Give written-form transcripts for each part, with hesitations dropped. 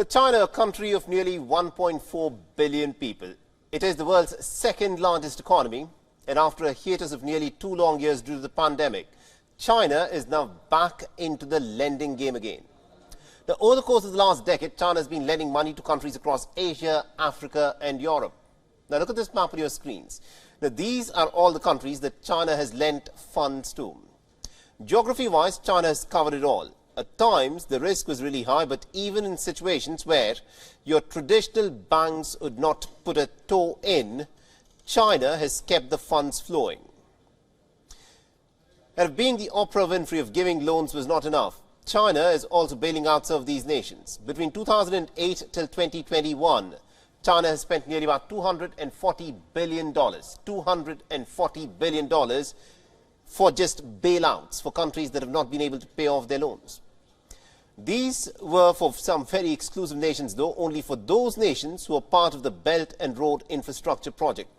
China, a country of nearly 1.4 billion people. It is the world's second largest economy, and after a hiatus of nearly 2 long years due to the pandemic, China is now back into the lending game again. Now, over the course of the last decade, China has been lending money to countries across Asia, Africa and Europe. Now look at this map on your screens. Now, these are all the countries that China has lent funds to. Geography-wise, China has covered it all. At times, the risk was really high, but even in situations where your traditional banks would not put a toe in, China has kept the funds flowing. And if being the Oprah Winfrey of giving loans was not enough, China is also bailing out some of these nations. Between 2008 till 2021, China has spent nearly about $240 billion, $240 billion for just bailouts for countries that have not been able to pay off their loans. These were for some very exclusive nations, though, only for those nations who are part of the Belt and Road Infrastructure Project.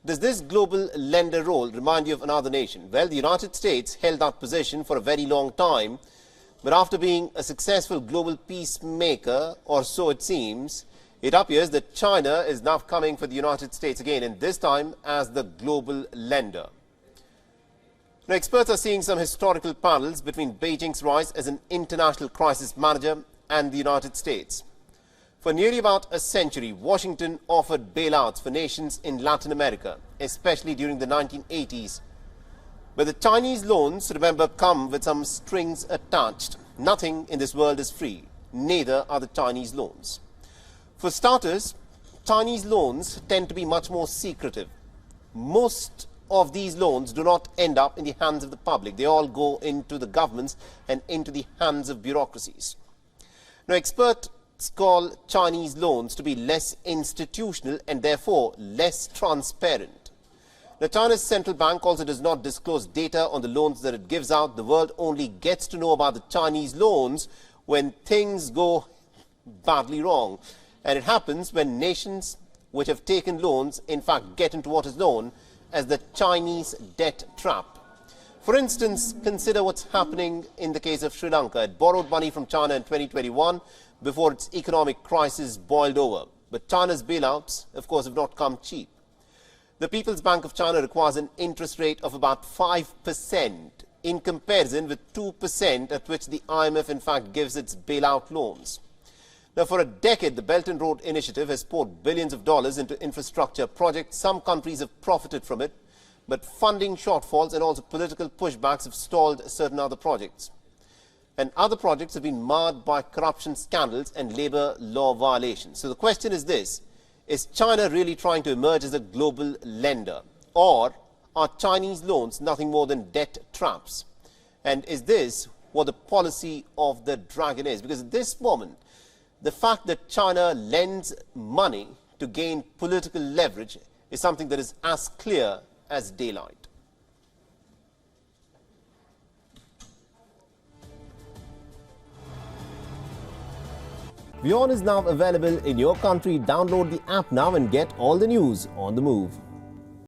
Does this global lender role remind you of another nation? Well, the United States held that position for a very long time, but after being a successful global peacemaker, or so it seems, it appears that China is now coming for the United States again, and this time as the global lender. Now, experts are seeing some historical parallels between Beijing's rise as an international crisis manager and the United States. For nearly about a century, Washington offered bailouts for nations in Latin America, especially during the 1980s. But the Chinese loans, remember, come with some strings attached. Nothing in this world is free. Neither are the Chinese loans. For starters, Chinese loans tend to be much more secretive. Most of these loans do not end up in the hands of the public. They all go into the governments and into the hands of bureaucracies. Now, experts call Chinese loans to be less institutional and therefore less transparent. Now, China's central bank also does not disclose data on the loans that it gives out. The world only gets to know about the Chinese loans when things go badly wrong. And it happens when nations which have taken loans, in fact, get into what is known as the Chinese debt trap. For instance, consider what's happening in the case of Sri Lanka. It borrowed money from China in 2021 before its economic crisis boiled over. But China's bailouts, of course, have not come cheap. The People's Bank of China requires an interest rate of about 5% in comparison with 2% at which the IMF, in fact, gives its bailout loans. Now, for a decade, the Belt and Road Initiative has poured billions of dollars into infrastructure projects. Some countries have profited from it, but funding shortfalls and also political pushbacks have stalled certain other projects. And other projects have been marred by corruption scandals and labor law violations. So the question is this: is China really trying to emerge as a global lender? Or are Chinese loans nothing more than debt traps? And is this what the policy of the dragon is? Because at this moment, the fact that China lends money to gain political leverage is something that is as clear as daylight. WION is now available in your country. Download the app now and get all the news on the move.